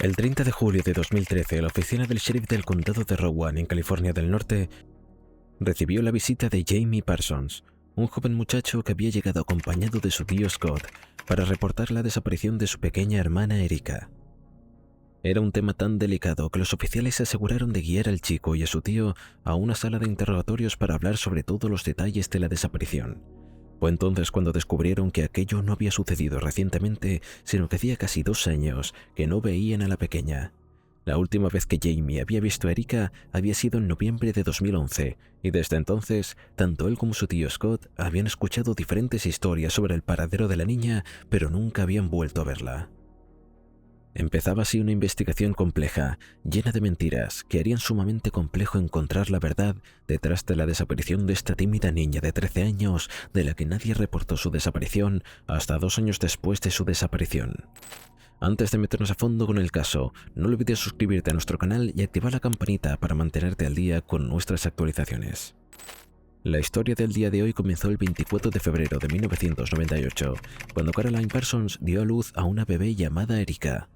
El 30 de julio de 2013, la oficina del sheriff del condado de Rowan, en California del Norte, recibió la visita de Jamie Parsons, un joven muchacho que había llegado acompañado de su tío Scott para reportar la desaparición de su pequeña hermana Erica. Era un tema tan delicado que los oficiales se aseguraron de guiar al chico y a su tío a una sala de interrogatorios para hablar sobre todos los detalles de la desaparición. Fue entonces cuando descubrieron que aquello no había sucedido recientemente, sino que hacía casi 2 años que no veían a la pequeña. La última vez que Jamie había visto a Erica había sido en noviembre de 2011, y desde entonces, tanto él como su tío Scott habían escuchado diferentes historias sobre el paradero de la niña, pero nunca habían vuelto a verla. Empezaba así una investigación compleja, llena de mentiras, que harían sumamente complejo encontrar la verdad detrás de la desaparición de esta tímida niña de 13 años, de la que nadie reportó su desaparición hasta 2 años después de su desaparición. Antes de meternos a fondo con el caso, no olvides suscribirte a nuestro canal y activar la campanita para mantenerte al día con nuestras actualizaciones. La historia del día de hoy comenzó el 24 de febrero de 1998, cuando Caroline Parsons dio a luz a una bebé llamada Erica.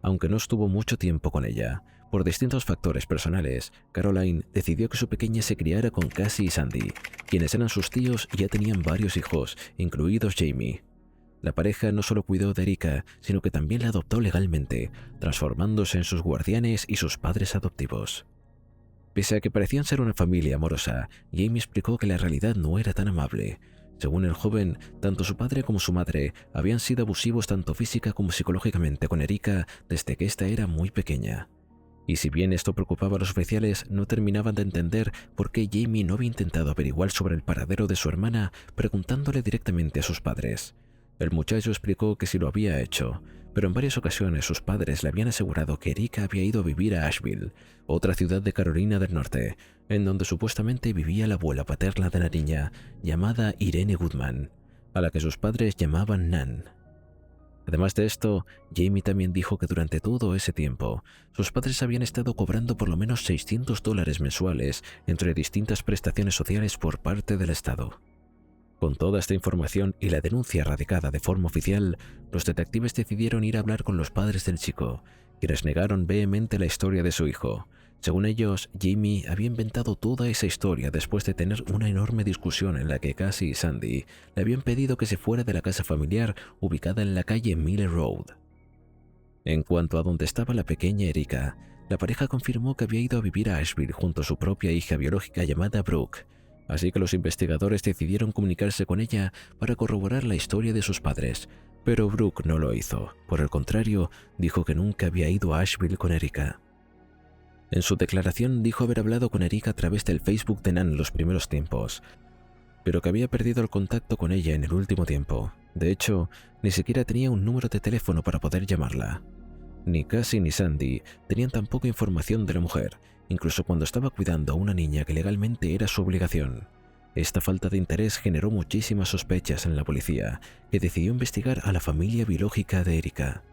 Aunque no estuvo mucho tiempo con ella, por distintos factores personales, Caroline decidió que su pequeña se criara con Cassie y Sandy, quienes eran sus tíos y ya tenían varios hijos, incluidos Jamie. La pareja no solo cuidó de Erica, sino que también la adoptó legalmente, transformándose en sus guardianes y sus padres adoptivos. Pese a que parecían ser una familia amorosa, Jamie explicó que la realidad no era tan amable. Según el joven, tanto su padre como su madre habían sido abusivos tanto física como psicológicamente con Erica desde que ésta era muy pequeña. Y si bien esto preocupaba a los oficiales, no terminaban de entender por qué Jamie no había intentado averiguar sobre el paradero de su hermana preguntándole directamente a sus padres. El muchacho explicó que sí lo había hecho, pero en varias ocasiones sus padres le habían asegurado que Erica había ido a vivir a Asheville, otra ciudad de Carolina del Norte, en donde supuestamente vivía la abuela paterna de la niña, llamada Irene Goodman, a la que sus padres llamaban Nan. Además de esto, Jamie también dijo que durante todo ese tiempo, sus padres habían estado cobrando por lo menos $600 mensuales entre distintas prestaciones sociales por parte del Estado. Con toda esta información y la denuncia radicada de forma oficial, los detectives decidieron ir a hablar con los padres del chico, quienes negaron vehemente la historia de su hijo. Según ellos, Jamie había inventado toda esa historia después de tener una enorme discusión en la que Cassie y Sandy le habían pedido que se fuera de la casa familiar ubicada en la calle Miller Road. En cuanto a dónde estaba la pequeña Erica, la pareja confirmó que había ido a vivir a Asheville junto a su propia hija biológica llamada Brooke, así que los investigadores decidieron comunicarse con ella para corroborar la historia de sus padres, pero Brooke no lo hizo. Por el contrario, dijo que nunca había ido a Asheville con Erica. En su declaración dijo haber hablado con Erica a través del Facebook de Nan en los primeros tiempos, pero que había perdido el contacto con ella en el último tiempo. De hecho, ni siquiera tenía un número de teléfono para poder llamarla. Ni Cassie ni Sandy tenían tampoco información de la mujer, incluso cuando estaba cuidando a una niña que legalmente era su obligación. Esta falta de interés generó muchísimas sospechas en la policía, que decidió investigar a la familia biológica de Erica.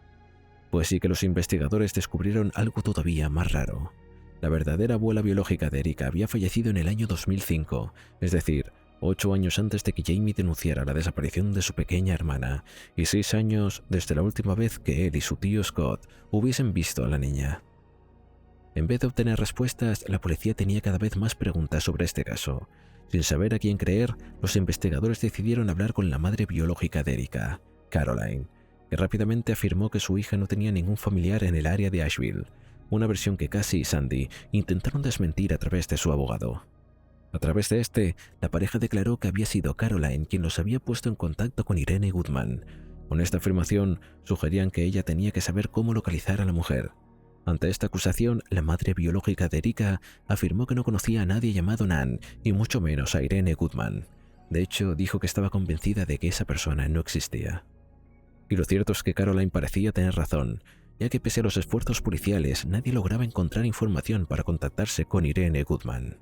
Pues sí que los investigadores descubrieron algo todavía más raro. La verdadera abuela biológica de Erica había fallecido en el año 2005, es decir, 8 años antes de que Jamie denunciara la desaparición de su pequeña hermana, y 6 años desde la última vez que él y su tío Scott hubiesen visto a la niña. En vez de obtener respuestas, la policía tenía cada vez más preguntas sobre este caso. Sin saber a quién creer, los investigadores decidieron hablar con la madre biológica de Erica, Caroline, que rápidamente afirmó que su hija no tenía ningún familiar en el área de Asheville, una versión que Cassie y Sandy intentaron desmentir a través de su abogado. A través de este, la pareja declaró que había sido Caroline quien los había puesto en contacto con Irene Goodman. Con esta afirmación, sugerían que ella tenía que saber cómo localizar a la mujer. Ante esta acusación, la madre biológica de Erica afirmó que no conocía a nadie llamado Nan, y mucho menos a Irene Goodman. De hecho, dijo que estaba convencida de que esa persona no existía. Y lo cierto es que Caroline parecía tener razón, ya que pese a los esfuerzos policiales, nadie lograba encontrar información para contactarse con Irene Goodman.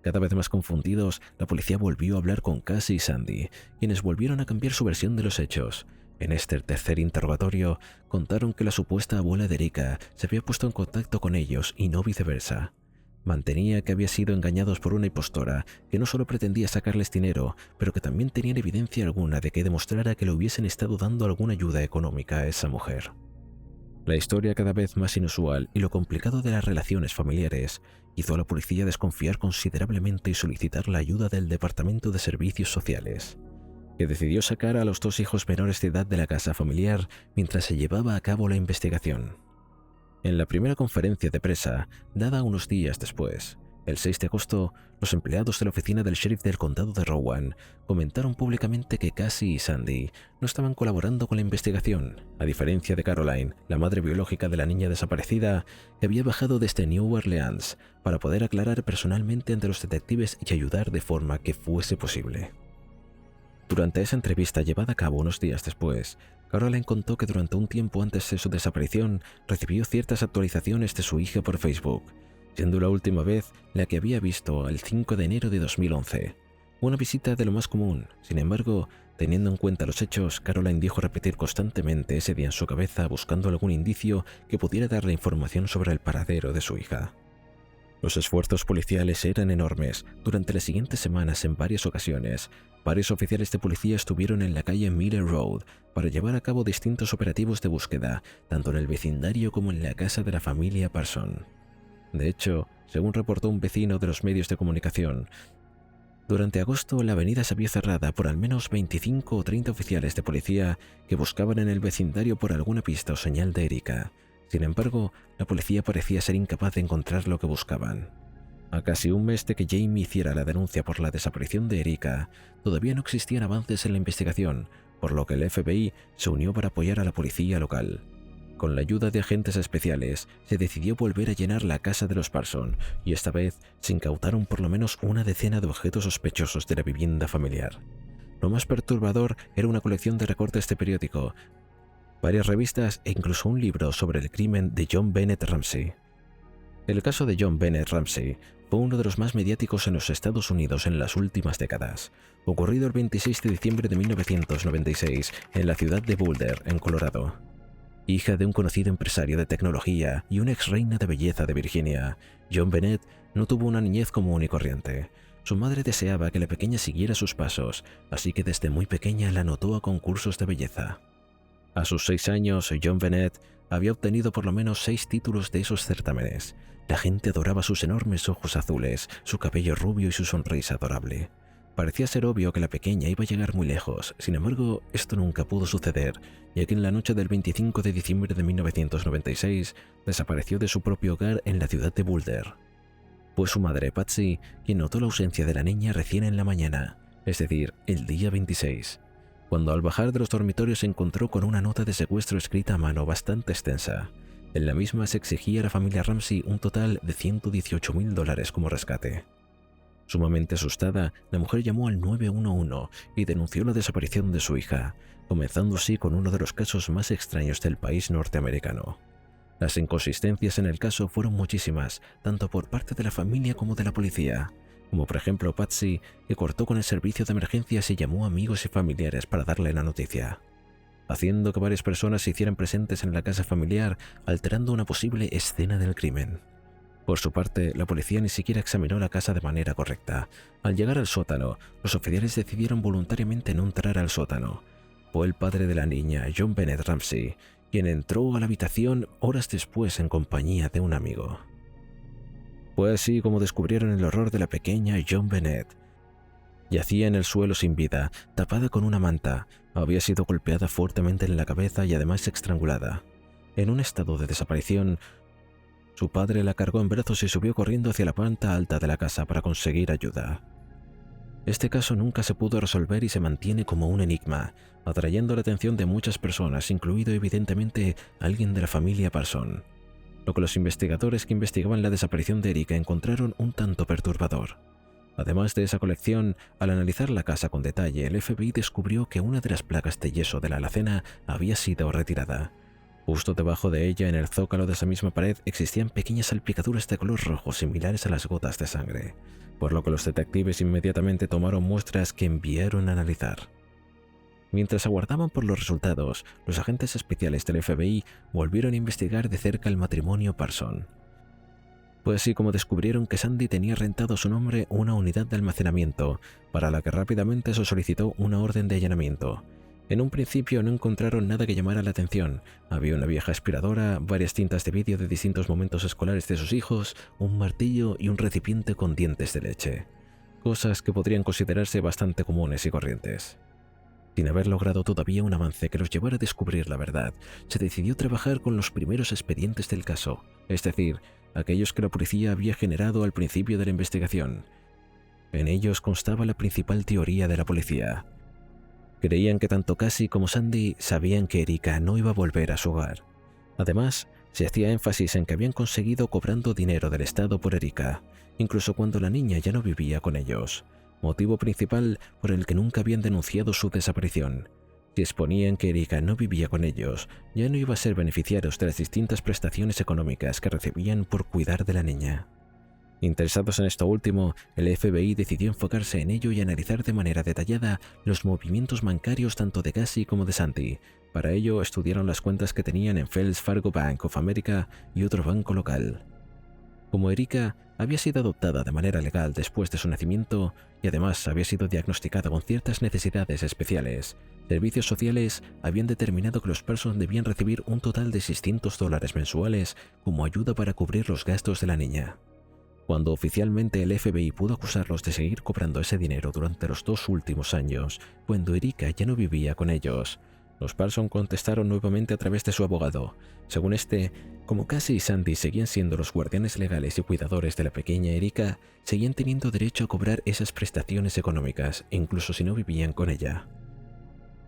Cada vez más confundidos, la policía volvió a hablar con Cassie y Sandy, quienes volvieron a cambiar su versión de los hechos. En este tercer interrogatorio, contaron que la supuesta abuela de Erica se había puesto en contacto con ellos y no viceversa. Mantenía que había sido engañados por una impostora que no solo pretendía sacarles dinero, pero que también tenían evidencia alguna de que demostrara que le hubiesen estado dando alguna ayuda económica a esa mujer. La historia cada vez más inusual y lo complicado de las relaciones familiares hizo a la policía desconfiar considerablemente y solicitar la ayuda del Departamento de Servicios Sociales, que decidió sacar a los 2 hijos menores de edad de la casa familiar mientras se llevaba a cabo la investigación. En la primera conferencia de prensa, dada unos días después, el 6 de agosto, los empleados de la oficina del sheriff del condado de Rowan comentaron públicamente que Cassie y Sandy no estaban colaborando con la investigación, a diferencia de Caroline, la madre biológica de la niña desaparecida, que había bajado desde New Orleans para poder aclarar personalmente ante los detectives y ayudar de forma que fuese posible. Durante esa entrevista llevada a cabo unos días después, Caroline contó que durante un tiempo antes de su desaparición recibió ciertas actualizaciones de su hija por Facebook, siendo la última vez la que había visto el 5 de enero de 2011. Una visita de lo más común. Sin embargo, teniendo en cuenta los hechos, Caroline dijo repetir constantemente ese día en su cabeza buscando algún indicio que pudiera darle información sobre el paradero de su hija. Los esfuerzos policiales eran enormes. Durante las siguientes semanas, en varias ocasiones, varios oficiales de policía estuvieron en la calle Miller Road para llevar a cabo distintos operativos de búsqueda, tanto en el vecindario como en la casa de la familia Parson. De hecho, según reportó un vecino de los medios de comunicación, durante agosto la avenida se vio cerrada por al menos 25 o 30 oficiales de policía que buscaban en el vecindario por alguna pista o señal de Erika. Sin embargo, la policía parecía ser incapaz de encontrar lo que buscaban. A casi un mes de que Jamie hiciera la denuncia por la desaparición de Erika, todavía no existían avances en la investigación, por lo que el FBI se unió para apoyar a la policía local. Con la ayuda de agentes especiales, se decidió volver a llenar la casa de los Parson, y esta vez se incautaron por lo menos una decena de objetos sospechosos de la vivienda familiar. Lo más perturbador era una colección de recortes de periódico, varias revistas e incluso un libro sobre el crimen de John Bennett Ramsey. El caso de John Bennett Ramsey fue uno de los más mediáticos en los Estados Unidos en las últimas décadas, ocurrido el 26 de diciembre de 1996 en la ciudad de Boulder, en Colorado. Hija de un conocido empresario de tecnología y una ex reina de belleza de Virginia, John Bennett no tuvo una niñez común y corriente. Su madre deseaba que la pequeña siguiera sus pasos, así que desde muy pequeña la anotó a concursos de belleza. A sus 6 años, John Bennett había obtenido por lo menos 6 títulos de esos certámenes. La gente adoraba sus enormes ojos azules, su cabello rubio y su sonrisa adorable. Parecía ser obvio que la pequeña iba a llegar muy lejos. Sin embargo, esto nunca pudo suceder, ya que en la noche del 25 de diciembre de 1996 desapareció de su propio hogar en la ciudad de Boulder. Fue su madre, Patsy, quien notó la ausencia de la niña recién en la mañana, es decir, el día 26, cuando al bajar de los dormitorios se encontró con una nota de secuestro escrita a mano bastante extensa. En la misma se exigía a la familia Ramsey un total de $118,000 como rescate. Sumamente asustada, la mujer llamó al 911 y denunció la desaparición de su hija, comenzando así con uno de los casos más extraños del país norteamericano. Las inconsistencias en el caso fueron muchísimas, tanto por parte de la familia como de la policía, como por ejemplo Patsy, que cortó con el servicio de emergencias y llamó a amigos y familiares para darle la noticia, haciendo que varias personas se hicieran presentes en la casa familiar, alterando una posible escena del crimen. Por su parte, la policía ni siquiera examinó la casa de manera correcta. Al llegar al sótano, los oficiales decidieron voluntariamente no entrar al sótano. Fue el padre de la niña, John Bennett Ramsey, quien entró a la habitación horas después en compañía de un amigo. Fue así como descubrieron el horror de la pequeña John Bennett. Yacía en el suelo sin vida, tapada con una manta. Había sido golpeada fuertemente en la cabeza y además estrangulada. En un estado de desaparición, su padre la cargó en brazos y subió corriendo hacia la planta alta de la casa para conseguir ayuda. Este caso nunca se pudo resolver y se mantiene como un enigma, atrayendo la atención de muchas personas, incluido evidentemente alguien de la familia Parson, lo que los investigadores que investigaban la desaparición de Erika encontraron un tanto perturbador. Además de esa colección, al analizar la casa con detalle, el FBI descubrió que una de las placas de yeso de la alacena había sido retirada. Justo debajo de ella, en el zócalo de esa misma pared, existían pequeñas salpicaduras de color rojo similares a las gotas de sangre, por lo que los detectives inmediatamente tomaron muestras que enviaron a analizar. Mientras aguardaban por los resultados, los agentes especiales del FBI volvieron a investigar de cerca el matrimonio Parson. Fue así como descubrieron que Sandy tenía rentado a su nombre una unidad de almacenamiento, para la que rápidamente se solicitó una orden de allanamiento. En un principio no encontraron nada que llamara la atención. Había una vieja aspiradora, varias cintas de vídeo de distintos momentos escolares de sus hijos, un martillo y un recipiente con dientes de leche. Cosas que podrían considerarse bastante comunes y corrientes. Sin haber logrado todavía un avance que los llevara a descubrir la verdad, se decidió trabajar con los primeros expedientes del caso, es decir, aquellos que la policía había generado al principio de la investigación. En ellos constaba la principal teoría de la policía. Creían que tanto Cassie como Sandy sabían que Erika no iba a volver a su hogar. Además, se hacía énfasis en que habían conseguido cobrando dinero del Estado por Erika, incluso cuando la niña ya no vivía con ellos, motivo principal por el que nunca habían denunciado su desaparición. Si exponían que Erika no vivía con ellos, ya no iba a ser beneficiarios de las distintas prestaciones económicas que recibían por cuidar de la niña. Interesados en esto último, el FBI decidió enfocarse en ello y analizar de manera detallada los movimientos bancarios tanto de Cassie como de Sandy. Para ello, estudiaron las cuentas que tenían en Wells Fargo Bank of America y otro banco local. Como Erika había sido adoptada de manera legal después de su nacimiento y además había sido diagnosticada con ciertas necesidades especiales, servicios sociales habían determinado que los Parsons debían recibir un total de $600 mensuales como ayuda para cubrir los gastos de la niña. Cuando oficialmente el FBI pudo acusarlos de seguir cobrando ese dinero durante los 2 últimos años, cuando Erika ya no vivía con ellos, los Parsons contestaron nuevamente a través de su abogado. Según este, como Cassie y Sandy seguían siendo los guardianes legales y cuidadores de la pequeña Erika, seguían teniendo derecho a cobrar esas prestaciones económicas, incluso si no vivían con ella.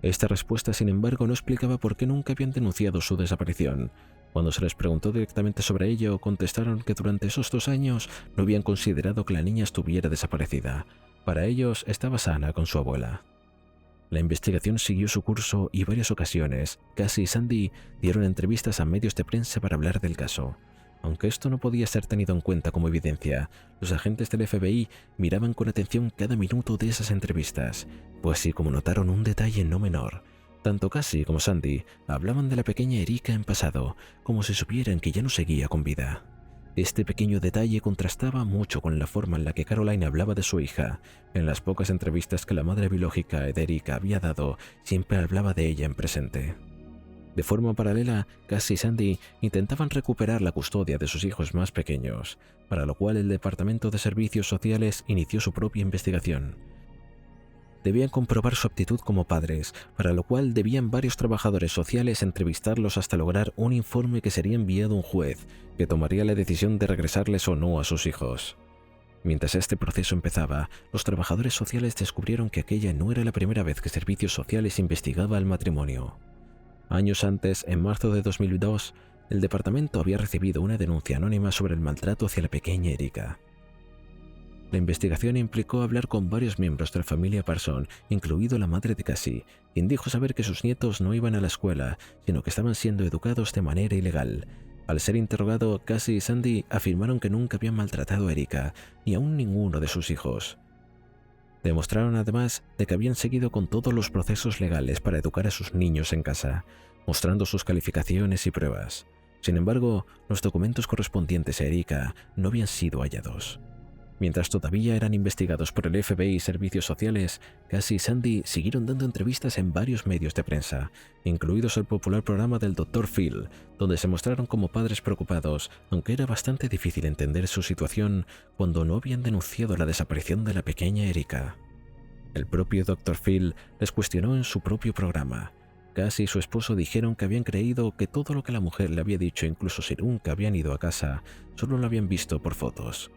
Esta respuesta, sin embargo, no explicaba por qué nunca habían denunciado su desaparición. Cuando se les preguntó directamente sobre ello, contestaron que durante esos 2 años no habían considerado que la niña estuviera desaparecida. Para ellos estaba sana con su abuela. La investigación siguió su curso y varias ocasiones, Cassie y Sandy dieron entrevistas a medios de prensa para hablar del caso. Aunque esto no podía ser tenido en cuenta como evidencia, los agentes del FBI miraban con atención cada minuto de esas entrevistas, pues sí como notaron un detalle no menor. Tanto Cassie como Sandy hablaban de la pequeña Erika en pasado, como si supieran que ya no seguía con vida. Este pequeño detalle contrastaba mucho con la forma en la que Caroline hablaba de su hija. En las pocas entrevistas que la madre biológica de Erika había dado, siempre hablaba de ella en presente. De forma paralela, Cassie y Sandy intentaban recuperar la custodia de sus hijos más pequeños, para lo cual el Departamento de Servicios Sociales inició su propia investigación. Debían comprobar su aptitud como padres, para lo cual debían varios trabajadores sociales entrevistarlos hasta lograr un informe que sería enviado a un juez, que tomaría la decisión de regresarles o no a sus hijos. Mientras este proceso empezaba, los trabajadores sociales descubrieron que aquella no era la primera vez que Servicios Sociales investigaba al matrimonio. Años antes, en marzo de 2002, el departamento había recibido una denuncia anónima sobre el maltrato hacia la pequeña Erika. La investigación implicó hablar con varios miembros de la familia Parson, incluido la madre de Cassie, quien dijo saber que sus nietos no iban a la escuela, sino que estaban siendo educados de manera ilegal. Al ser interrogado, Cassie y Sandy afirmaron que nunca habían maltratado a Erika, ni aún ninguno de sus hijos. Demostraron además de que habían seguido con todos los procesos legales para educar a sus niños en casa, mostrando sus calificaciones y pruebas. Sin embargo, los documentos correspondientes a Erika no habían sido hallados. Mientras todavía eran investigados por el FBI y servicios sociales, Cassie y Sandy siguieron dando entrevistas en varios medios de prensa, incluidos el popular programa del Dr. Phil, donde se mostraron como padres preocupados, aunque era bastante difícil entender su situación cuando no habían denunciado la desaparición de la pequeña Erika. El propio Dr. Phil les cuestionó en su propio programa. Cassie y su esposo dijeron que habían creído que todo lo que la mujer le había dicho, incluso si nunca habían ido a casa, solo lo habían visto por fotos.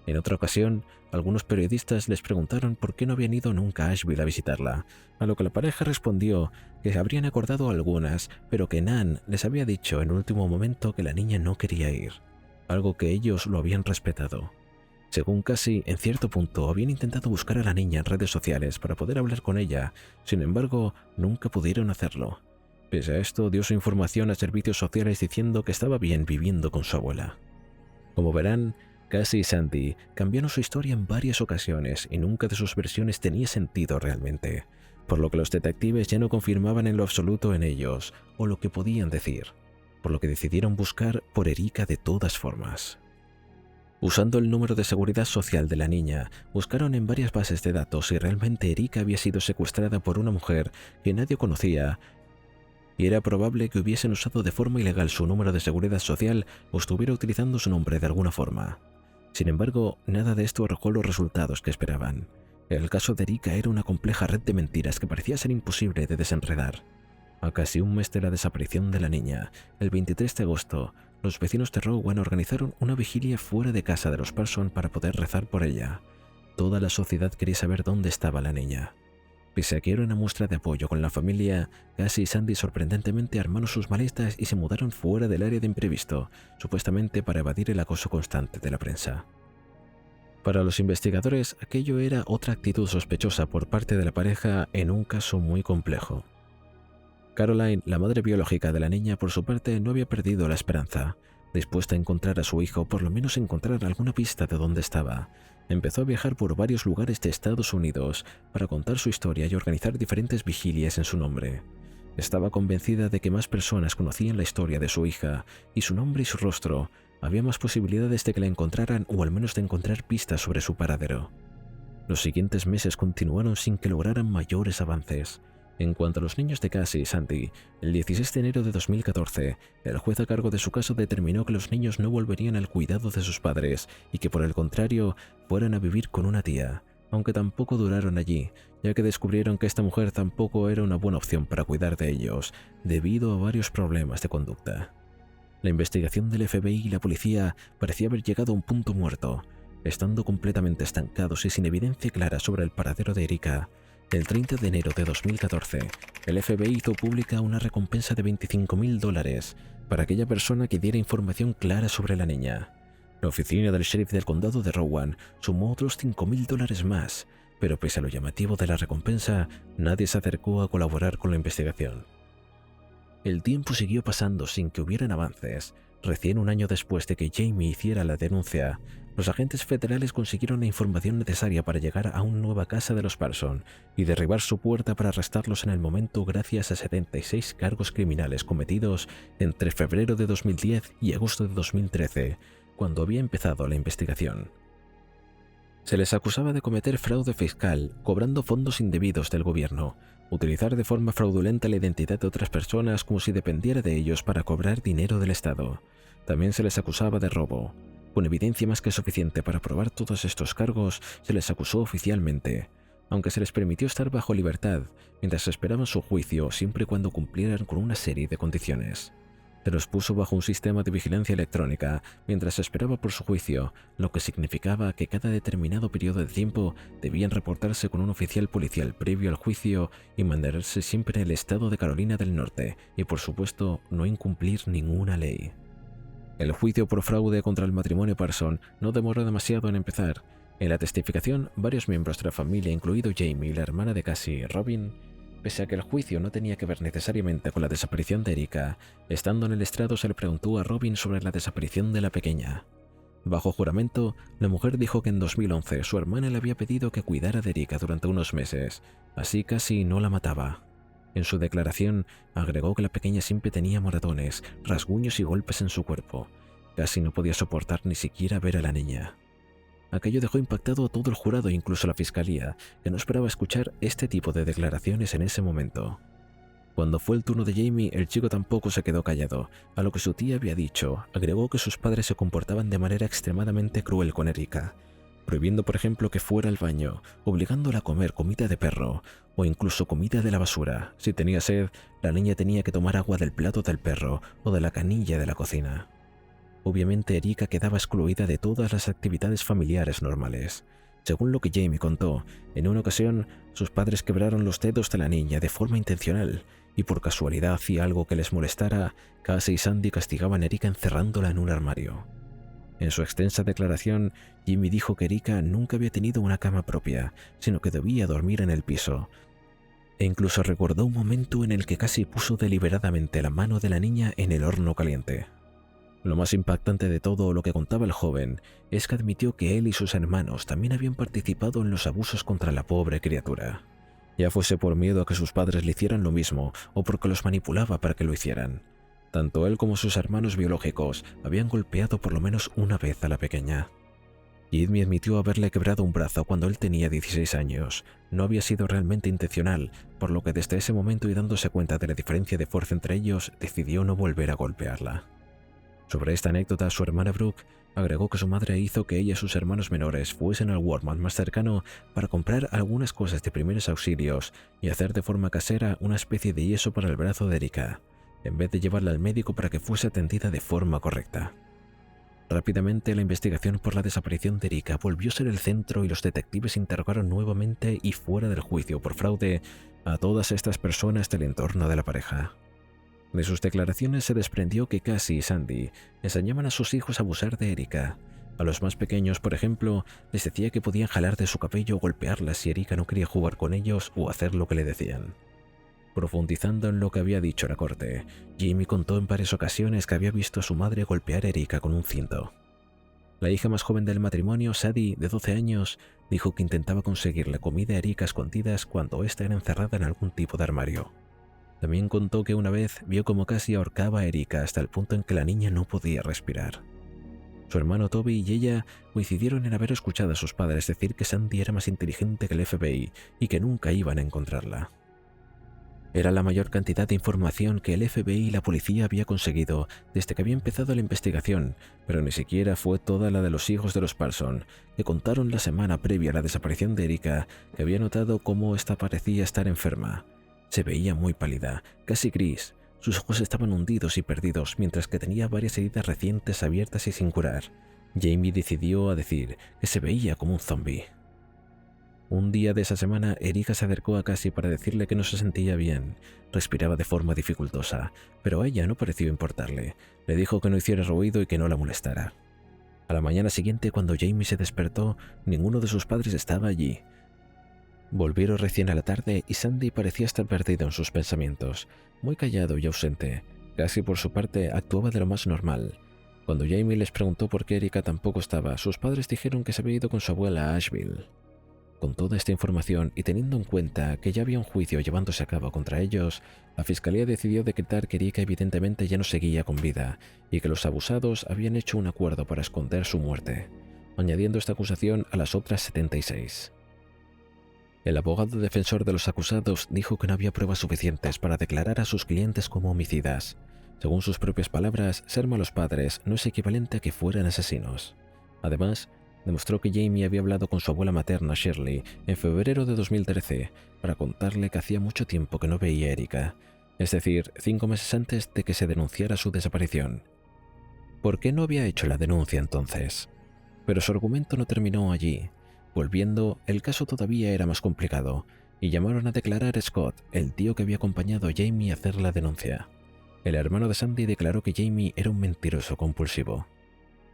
En otra ocasión, algunos periodistas les preguntaron por qué no habían ido nunca a Asheville a visitarla, a lo que la pareja respondió que habrían acordado algunas, pero que Nan les había dicho en último momento que la niña no quería ir, algo que ellos lo habían respetado. Según Cassie, en cierto punto habían intentado buscar a la niña en redes sociales para poder hablar con ella, sin embargo, nunca pudieron hacerlo. Pese a esto, dio su información a servicios sociales diciendo que estaba bien viviendo con su abuela. Como verán, Cassie y Sandy cambiaron su historia en varias ocasiones y nunca de sus versiones tenía sentido realmente, por lo que los detectives ya no confirmaban en lo absoluto en ellos o lo que podían decir, por lo que decidieron buscar por Erika de todas formas. Usando el número de seguridad social de la niña, buscaron en varias bases de datos si realmente Erika había sido secuestrada por una mujer que nadie conocía, y era probable que hubiesen usado de forma ilegal su número de seguridad social o estuviera utilizando su nombre de alguna forma. Sin embargo, nada de esto arrojó los resultados que esperaban. El caso de Erika era una compleja red de mentiras que parecía ser imposible de desenredar. A casi un mes de la desaparición de la niña, el 23 de agosto, los vecinos de Rowan organizaron una vigilia fuera de casa de los Parsons para poder rezar por ella. Toda la sociedad quería saber dónde estaba la niña. Pese a que era una muestra de apoyo con la familia, Cassie y Sandy sorprendentemente armaron sus maletas y se mudaron fuera del área de imprevisto, supuestamente para evadir el acoso constante de la prensa. Para los investigadores, aquello era otra actitud sospechosa por parte de la pareja en un caso muy complejo. Caroline, la madre biológica de la niña, por su parte, no había perdido la esperanza. Dispuesta a encontrar a su hijo, por lo menos encontrar alguna pista de dónde estaba, empezó a viajar por varios lugares de Estados Unidos para contar su historia y organizar diferentes vigilias en su nombre. Estaba convencida de que más personas conocían la historia de su hija y su nombre y su rostro. Había más posibilidades de que la encontraran o al menos de encontrar pistas sobre su paradero. Los siguientes meses continuaron sin que lograran mayores avances. En cuanto a los niños de Cassie y Sandy, el 16 de enero de 2014, el juez a cargo de su caso determinó que los niños no volverían al cuidado de sus padres y que por el contrario fueran a vivir con una tía, aunque tampoco duraron allí, ya que descubrieron que esta mujer tampoco era una buena opción para cuidar de ellos, debido a varios problemas de conducta. La investigación del FBI y la policía parecía haber llegado a un punto muerto, estando completamente estancados y sin evidencia clara sobre el paradero de Erika. El 30 de enero de 2014, el FBI hizo pública una recompensa de $25.000 para aquella persona que diera información clara sobre la niña. La oficina del sheriff del condado de Rowan sumó otros $5.000 más, pero pese a lo llamativo de la recompensa, nadie se acercó a colaborar con la investigación. El tiempo siguió pasando sin que hubieran avances. Recién un año después de que Jamie hiciera la denuncia, los agentes federales consiguieron la información necesaria para llegar a una nueva casa de los Parsons y derribar su puerta para arrestarlos en el momento gracias a 76 cargos criminales cometidos entre febrero de 2010 y agosto de 2013, cuando había empezado la investigación. Se les acusaba de cometer fraude fiscal, cobrando fondos indebidos del gobierno, utilizar de forma fraudulenta la identidad de otras personas como si dependiera de ellos para cobrar dinero del Estado. También se les acusaba de robo. Con evidencia más que suficiente para probar todos estos cargos, se les acusó oficialmente, aunque se les permitió estar bajo libertad mientras esperaban su juicio siempre y cuando cumplieran con una serie de condiciones. Se los puso bajo un sistema de vigilancia electrónica mientras esperaba por su juicio, lo que significaba que cada determinado periodo de tiempo debían reportarse con un oficial policial previo al juicio y mantenerse siempre en el estado de Carolina del Norte y, por supuesto, no incumplir ninguna ley. El juicio por fraude contra el matrimonio Parsons no demoró demasiado en empezar. En la testificación, varios miembros de la familia, incluido Jamie y la hermana de Cassie, Robin, pese a que el juicio no tenía que ver necesariamente con la desaparición de Erika, estando en el estrado se le preguntó a Robin sobre la desaparición de la pequeña. Bajo juramento, la mujer dijo que en 2011 su hermana le había pedido que cuidara de Erika durante unos meses, así Cassie no la mataba. En su declaración, agregó que la pequeña siempre tenía moratones, rasguños y golpes en su cuerpo. Cassie no podía soportar ni siquiera ver a la niña. Aquello dejó impactado a todo el jurado e incluso a la fiscalía, que no esperaba escuchar este tipo de declaraciones en ese momento. Cuando fue el turno de Jamie, el chico tampoco se quedó callado. A lo que su tía había dicho, agregó que sus padres se comportaban de manera extremadamente cruel con Erika, prohibiendo por ejemplo que fuera al baño, obligándola a comer comida de perro o incluso comida de la basura. Si tenía sed, la niña tenía que tomar agua del plato del perro o de la canilla de la cocina. Obviamente Erika quedaba excluida de todas las actividades familiares normales. Según lo que Jamie contó, en una ocasión sus padres quebraron los dedos de la niña de forma intencional y por casualidad hacía algo que les molestara, Cassie y Sandy castigaban a Erika encerrándola en un armario. En su extensa declaración, Jamie dijo que Erika nunca había tenido una cama propia, sino que debía dormir en el piso. E incluso recordó un momento en el que Cassie puso deliberadamente la mano de la niña en el horno caliente. Lo más impactante de todo lo que contaba el joven es que admitió que él y sus hermanos también habían participado en los abusos contra la pobre criatura, ya fuese por miedo a que sus padres le hicieran lo mismo o porque los manipulaba para que lo hicieran. Tanto él como sus hermanos biológicos habían golpeado por lo menos una vez a la pequeña. Jimmy admitió haberle quebrado un brazo cuando él tenía 16 años. No había sido realmente intencional, por lo que desde ese momento y dándose cuenta de la diferencia de fuerza entre ellos, decidió no volver a golpearla. Sobre esta anécdota, su hermana Brooke agregó que su madre hizo que ella y sus hermanos menores fuesen al Walmart más cercano para comprar algunas cosas de primeros auxilios y hacer de forma casera una especie de yeso para el brazo de Erika, en vez de llevarla al médico para que fuese atendida de forma correcta. Rápidamente, la investigación por la desaparición de Erika volvió a ser el centro y los detectives interrogaron nuevamente y fuera del juicio por fraude a todas estas personas del entorno de la pareja. De sus declaraciones se desprendió que Cassie y Sandy enseñaban a sus hijos a abusar de Erika. A los más pequeños, por ejemplo, les decía que podían jalar de su cabello o golpearla si Erika no quería jugar con ellos o hacer lo que le decían. Profundizando en lo que había dicho la corte, Jimmy contó en varias ocasiones que había visto a su madre golpear a Erika con un cinto. La hija más joven del matrimonio, Sadie, de 12 años, dijo que intentaba conseguirle comida a Erika a escondidas cuando ésta era encerrada en algún tipo de armario. También contó que una vez vio como casi ahorcaba a Erika hasta el punto en que la niña no podía respirar. Su hermano Toby y ella coincidieron en haber escuchado a sus padres decir que Sandy era más inteligente que el FBI y que nunca iban a encontrarla. Era la mayor cantidad de información que el FBI y la policía había conseguido desde que había empezado la investigación, pero ni siquiera fue toda la de los hijos de los Parsons, que contaron la semana previa a la desaparición de Erika que había notado cómo ésta parecía estar enferma. Se veía muy pálida, casi gris, sus ojos estaban hundidos y perdidos mientras que tenía varias heridas recientes abiertas y sin curar. Jamie decidió a decir que se veía como un zombie. Un día de esa semana, Erika se acercó a Cassie para decirle que no se sentía bien. Respiraba de forma dificultosa, pero a ella no pareció importarle. Le dijo que no hiciera ruido y que no la molestara. A la mañana siguiente, cuando Jamie se despertó, ninguno de sus padres estaba allí. Volvieron recién a la tarde y Sandy parecía estar perdido en sus pensamientos, muy callado y ausente. Cassie, por su parte, actuaba de lo más normal. Cuando Jamie les preguntó por qué Erika tampoco estaba, sus padres dijeron que se había ido con su abuela a Asheville. Con toda esta información y teniendo en cuenta que ya había un juicio llevándose a cabo contra ellos, la fiscalía decidió decretar que Erika evidentemente ya no seguía con vida y que los abusados habían hecho un acuerdo para esconder su muerte, añadiendo esta acusación a las otras 76. El abogado defensor de los acusados dijo que no había pruebas suficientes para declarar a sus clientes como homicidas. Según sus propias palabras, ser malos padres no es equivalente a que fueran asesinos. Además, demostró que Jamie había hablado con su abuela materna Shirley en febrero de 2013 para contarle que hacía mucho tiempo que no veía a Erika, es decir, 5 meses antes de que se denunciara su desaparición. ¿Por qué no había hecho la denuncia entonces? Pero su argumento no terminó allí. Volviendo, el caso todavía era más complicado, y llamaron a declarar a Scott, el tío que había acompañado a Jamie a hacer la denuncia. El hermano de Sandy declaró que Jamie era un mentiroso compulsivo.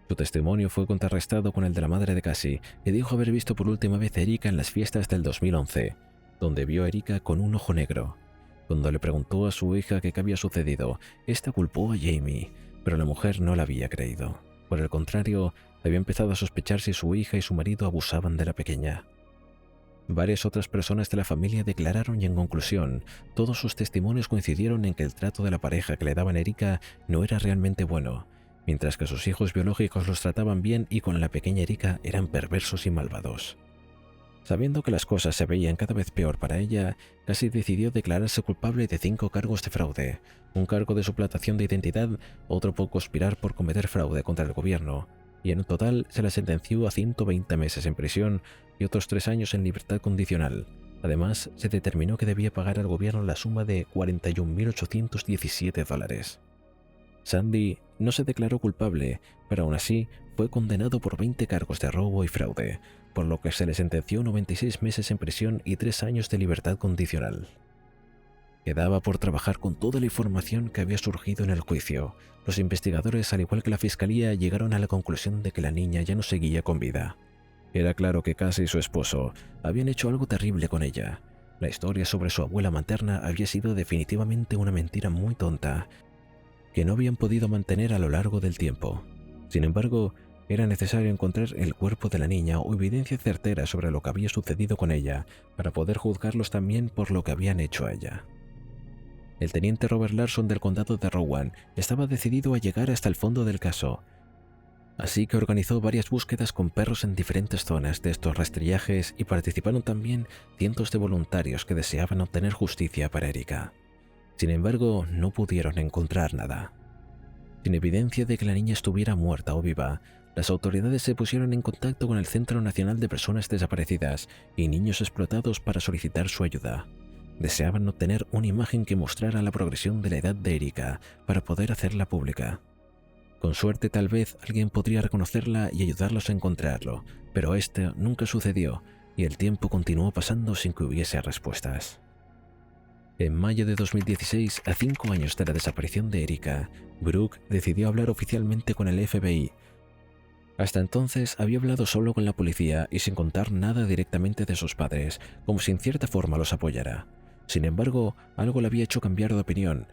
Su testimonio fue contrarrestado con el de la madre de Cassie, que dijo haber visto por última vez a Erika en las fiestas del 2011, donde vio a Erika con un ojo negro. Cuando le preguntó a su hija qué había sucedido, esta culpó a Jamie, pero la mujer no la había creído. Por el contrario, había empezado a sospechar si su hija y su marido abusaban de la pequeña. Varias otras personas de la familia declararon y en conclusión, todos sus testimonios coincidieron en que el trato de la pareja que le daban a Erika no era realmente bueno, mientras que sus hijos biológicos los trataban bien y con la pequeña Erika eran perversos y malvados. Sabiendo que las cosas se veían cada vez peor para ella, Cassie decidió declararse culpable de 5 cargos de fraude, un cargo de suplantación de identidad, otro por conspirar por cometer fraude contra el gobierno, y en total se la sentenció a 120 meses en prisión y otros 3 años en libertad condicional. Además, se determinó que debía pagar al gobierno la suma de $41.817. Sandy no se declaró culpable, pero aún así fue condenado por 20 cargos de robo y fraude, por lo que se le sentenció 96 meses en prisión y 3 años de libertad condicional. Quedaba por trabajar con toda la información que había surgido en el juicio. Los investigadores, al igual que la fiscalía, llegaron a la conclusión de que la niña ya no seguía con vida. Era claro que Cassie y su esposo habían hecho algo terrible con ella. La historia sobre su abuela materna había sido definitivamente una mentira muy tonta, que no habían podido mantener a lo largo del tiempo. Sin embargo, era necesario encontrar el cuerpo de la niña o evidencia certera sobre lo que había sucedido con ella para poder juzgarlos también por lo que habían hecho a ella. El teniente Robert Larson del condado de Rowan estaba decidido a llegar hasta el fondo del caso. Así que organizó varias búsquedas con perros en diferentes zonas de estos rastrillajes y participaron también cientos de voluntarios que deseaban obtener justicia para Erika. Sin embargo, no pudieron encontrar nada. Sin evidencia de que la niña estuviera muerta o viva, las autoridades se pusieron en contacto con el Centro Nacional de Personas Desaparecidas y Niños Explotados para solicitar su ayuda. Deseaban obtener una imagen que mostrara la progresión de la edad de Erika para poder hacerla pública. Con suerte tal vez alguien podría reconocerla y ayudarlos a encontrarlo, pero esto nunca sucedió y el tiempo continuó pasando sin que hubiese respuestas. En mayo de 2016, a 5 años de la desaparición de Erika, Brooke decidió hablar oficialmente con el FBI. Hasta entonces había hablado solo con la policía y sin contar nada directamente de sus padres, como si en cierta forma los apoyara. Sin embargo, algo le había hecho cambiar de opinión,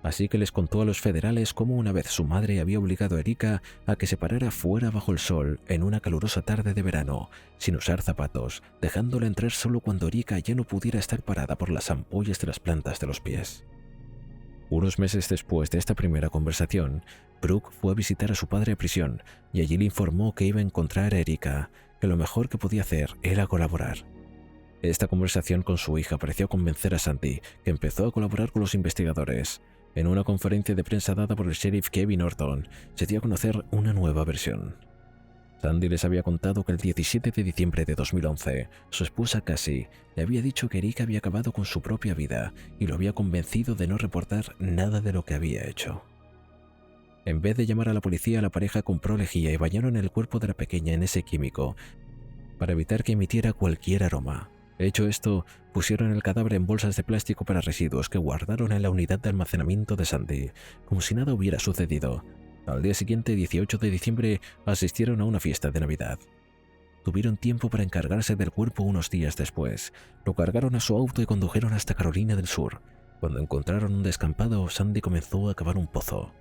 así que les contó a los federales cómo una vez su madre había obligado a Erika a que se parara fuera bajo el sol en una calurosa tarde de verano, sin usar zapatos, dejándola entrar solo cuando Erika ya no pudiera estar parada por las ampollas de las plantas de los pies. Unos meses después de esta primera conversación, Brooke fue a visitar a su padre a prisión y allí le informó que iba a encontrar a Erika, que lo mejor que podía hacer era colaborar. Esta conversación con su hija pareció convencer a Sandy, que empezó a colaborar con los investigadores. En una conferencia de prensa dada por el sheriff Kevin Orton, se dio a conocer una nueva versión. Sandy les había contado que el 17 de diciembre de 2011, su esposa Cassie le había dicho que Erika había acabado con su propia vida y lo había convencido de no reportar nada de lo que había hecho. En vez de llamar a la policía, la pareja compró lejía y bañaron el cuerpo de la pequeña en ese químico para evitar que emitiera cualquier aroma. Hecho esto, pusieron el cadáver en bolsas de plástico para residuos que guardaron en la unidad de almacenamiento de Sandy, como si nada hubiera sucedido. Al día siguiente, 18 de diciembre, asistieron a una fiesta de Navidad. Tuvieron tiempo para encargarse del cuerpo unos días después. Lo cargaron a su auto y condujeron hasta Carolina del Sur. Cuando encontraron un descampado, Sandy comenzó a cavar un pozo.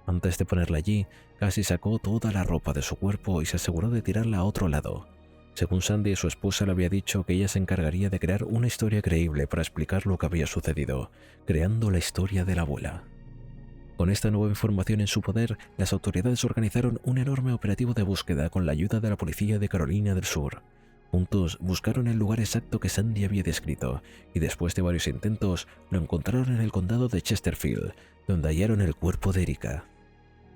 Antes de ponerla allí, Cassie sacó toda la ropa de su cuerpo y se aseguró de tirarla a otro lado. Según Sandy, su esposa le había dicho que ella se encargaría de crear una historia creíble para explicar lo que había sucedido, creando la historia de la abuela. Con esta nueva información en su poder, las autoridades organizaron un enorme operativo de búsqueda con la ayuda de la policía de Carolina del Sur. Juntos buscaron el lugar exacto que Sandy había descrito y después de varios intentos lo encontraron en el condado de Chesterfield, donde hallaron el cuerpo de Erika.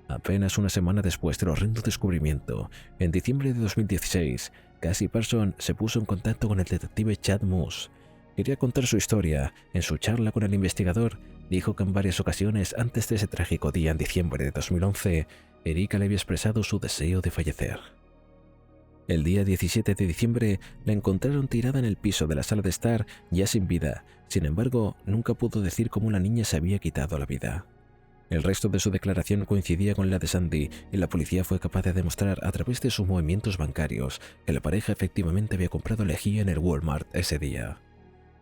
Apenas una semana después del horrendo descubrimiento, en diciembre de 2016, Cassie Parsons se puso en contacto con el detective Chad Moose. Quería contar su historia. En su charla con el investigador, dijo que en varias ocasiones antes de ese trágico día en diciembre de 2011, Erika le había expresado su deseo de fallecer. El día 17 de diciembre la encontraron tirada en el piso de la sala de estar, ya sin vida. Sin embargo, nunca pudo decir cómo la niña se había quitado la vida. El resto de su declaración coincidía con la de Sandy y la policía fue capaz de demostrar a través de sus movimientos bancarios que la pareja efectivamente había comprado lejía en el Walmart ese día.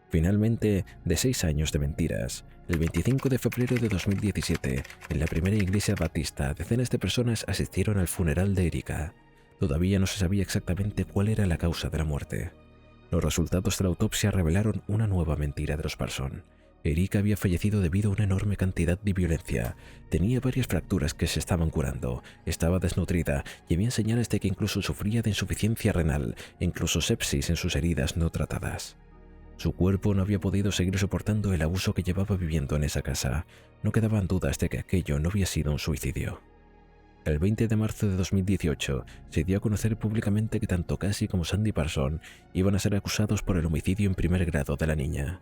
Finalmente, de 6 años de mentiras, el 25 de febrero de 2017, en la primera iglesia baptista, decenas de personas asistieron al funeral de Erika. Todavía no se sabía exactamente cuál era la causa de la muerte. Los resultados de la autopsia revelaron una nueva mentira de los Parsons. Erika había fallecido debido a una enorme cantidad de violencia. Tenía varias fracturas que se estaban curando, estaba desnutrida y había señales de que incluso sufría de insuficiencia renal e incluso sepsis en sus heridas no tratadas. Su cuerpo no había podido seguir soportando el abuso que llevaba viviendo en esa casa. No quedaban dudas de que aquello no había sido un suicidio. El 20 de marzo de 2018 se dio a conocer públicamente que tanto Cassie como Sandy Parsons iban a ser acusados por el homicidio en primer grado de la niña.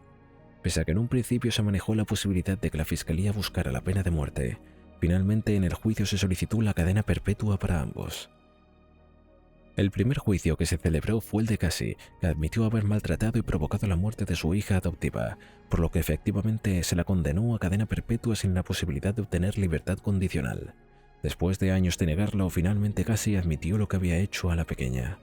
Pese a que en un principio se manejó la posibilidad de que la fiscalía buscara la pena de muerte, finalmente en el juicio se solicitó la cadena perpetua para ambos. El primer juicio que se celebró fue el de Cassie, que admitió haber maltratado y provocado la muerte de su hija adoptiva, por lo que efectivamente se la condenó a cadena perpetua sin la posibilidad de obtener libertad condicional. Después de años de negarlo, finalmente Cassie admitió lo que había hecho a la pequeña.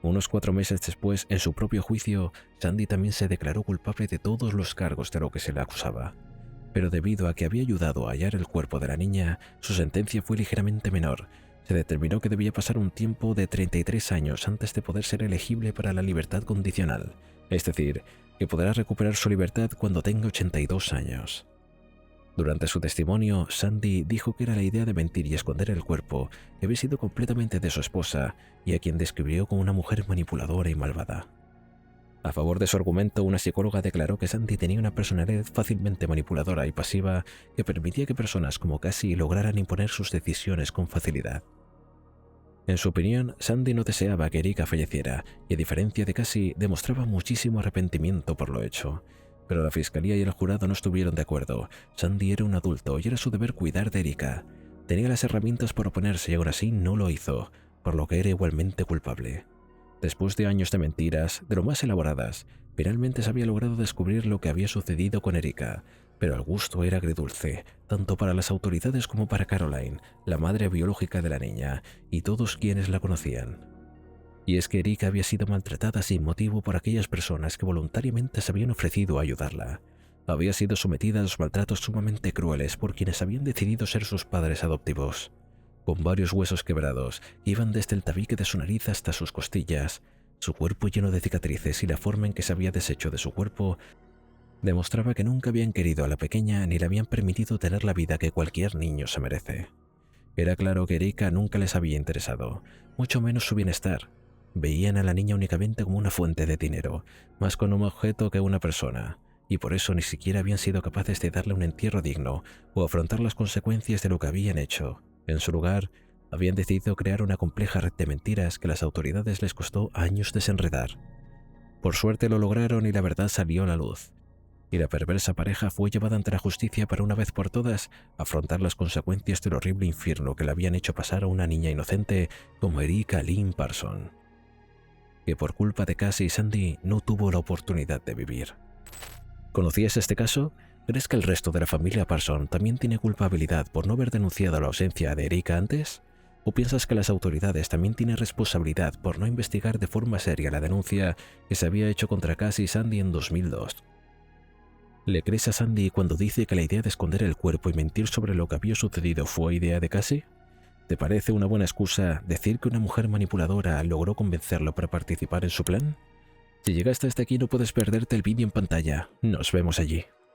Unos 4 meses después, en su propio juicio, Sandy también se declaró culpable de todos los cargos de lo que se le acusaba. Pero debido a que había ayudado a hallar el cuerpo de la niña, su sentencia fue ligeramente menor. Se determinó que debía pasar un tiempo de 33 años antes de poder ser elegible para la libertad condicional, es decir, que podrá recuperar su libertad cuando tenga 82 años. Durante su testimonio, Sandy dijo que era la idea de mentir y esconder el cuerpo que había sido completamente de su esposa y a quien describió como una mujer manipuladora y malvada. A favor de su argumento, una psicóloga declaró que Sandy tenía una personalidad fácilmente manipuladora y pasiva que permitía que personas como Cassie lograran imponer sus decisiones con facilidad. En su opinión, Sandy no deseaba que Erica falleciera y, a diferencia de Cassie, demostraba muchísimo arrepentimiento por lo hecho. Pero la fiscalía y el jurado no estuvieron de acuerdo. Sandy era un adulto y era su deber cuidar de Erica. Tenía las herramientas para oponerse y aún así no lo hizo, por lo que era igualmente culpable. Después de años de mentiras, de lo más elaboradas, finalmente se había logrado descubrir lo que había sucedido con Erica, pero el gusto era agridulce, tanto para las autoridades como para Caroline, la madre biológica de la niña, y todos quienes la conocían. Y es que Erica había sido maltratada sin motivo por aquellas personas que voluntariamente se habían ofrecido a ayudarla. Había sido sometida a los maltratos sumamente crueles por quienes habían decidido ser sus padres adoptivos. Con varios huesos quebrados, iban desde el tabique de su nariz hasta sus costillas. Su cuerpo lleno de cicatrices y la forma en que se había deshecho de su cuerpo demostraba que nunca habían querido a la pequeña ni le habían permitido tener la vida que cualquier niño se merece. Era claro que Erica nunca les había interesado, mucho menos su bienestar. Veían a la niña únicamente como una fuente de dinero, más como un objeto que una persona, y por eso ni siquiera habían sido capaces de darle un entierro digno o afrontar las consecuencias de lo que habían hecho. En su lugar, habían decidido crear una compleja red de mentiras que a las autoridades les costó años desenredar. Por suerte lo lograron y la verdad salió a la luz. Y la perversa pareja fue llevada ante la justicia para una vez por todas afrontar las consecuencias del horrible infierno que le habían hecho pasar a una niña inocente como Erica Lynn Parsons, que por culpa de Cassie y Sandy no tuvo la oportunidad de vivir. ¿Conocías este caso? ¿Crees que el resto de la familia Parsons también tiene culpabilidad por no haber denunciado la ausencia de Erica antes? ¿O piensas que las autoridades también tienen responsabilidad por no investigar de forma seria la denuncia que se había hecho contra Cassie y Sandy en 2002? ¿Le crees a Sandy cuando dice que la idea de esconder el cuerpo y mentir sobre lo que había sucedido fue idea de Cassie? ¿Te parece una buena excusa decir que una mujer manipuladora logró convencerlo para participar en su plan? Si llegaste hasta aquí no puedes perderte el vídeo en pantalla. Nos vemos allí.